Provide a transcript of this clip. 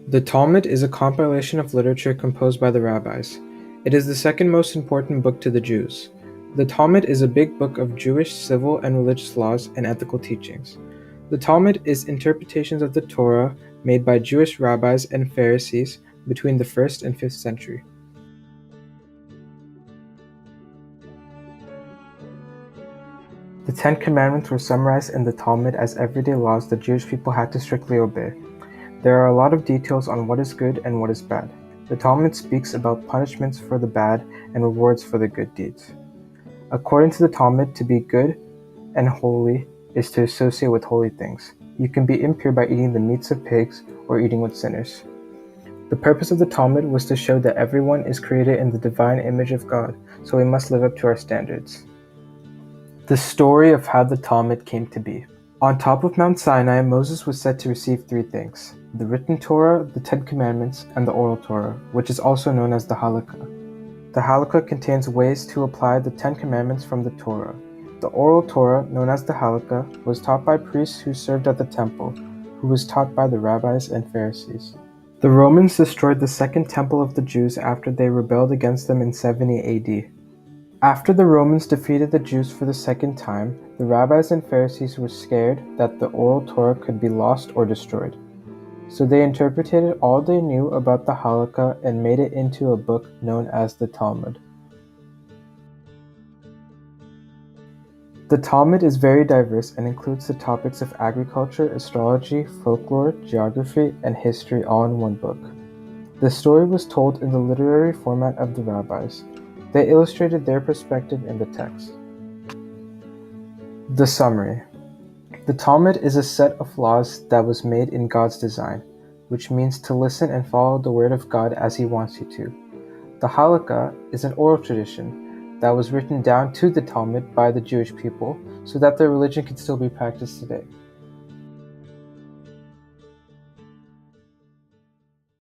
The Talmud is a compilation of literature composed by the rabbis. It is the second most important book to the Jews. The Talmud is a big book of Jewish civil and religious laws and ethical teachings. The Talmud is interpretations of the Torah made by Jewish rabbis and Pharisees between the 1st and 5th century. The Ten Commandments were summarized in the Talmud as everyday laws the Jewish people had to strictly obey. There are a lot of details on what is good and what is bad. The Talmud speaks about punishments for the bad and rewards for the good deeds. According to the Talmud, to be good and holy is to associate with holy things. You can be impure by eating the meats of pigs or eating with sinners. The purpose of the Talmud was to show that everyone is created in the divine image of God, so we must live up to our standards. The story of how the Talmud came to be. On top of Mount Sinai, Moses was said to receive three things: the written Torah, the Ten Commandments, and the oral Torah, which is also known as the Halakha. The Halakha contains ways to apply the Ten Commandments from the Torah. The oral Torah, known as the Halakha, was taught by priests who served at the temple, who was taught by the rabbis and Pharisees. The Romans destroyed the second temple of the Jews after they rebelled against them in 70 AD. After the Romans defeated the Jews for the second time, the rabbis and Pharisees were scared that the oral Torah could be lost or destroyed. So they interpreted all they knew about the Halakha and made it into a book known as the Talmud. The Talmud is very diverse and includes the topics of agriculture, astrology, folklore, geography, and history all in one book. The story was told in the literary format of the rabbis. They illustrated their perspective in the text. The summary. The Talmud is a set of laws that was made in God's design, which means to listen and follow the word of God as He wants you to. The Halakha is an oral tradition that was written down to the Talmud by the Jewish people so that their religion could still be practiced today.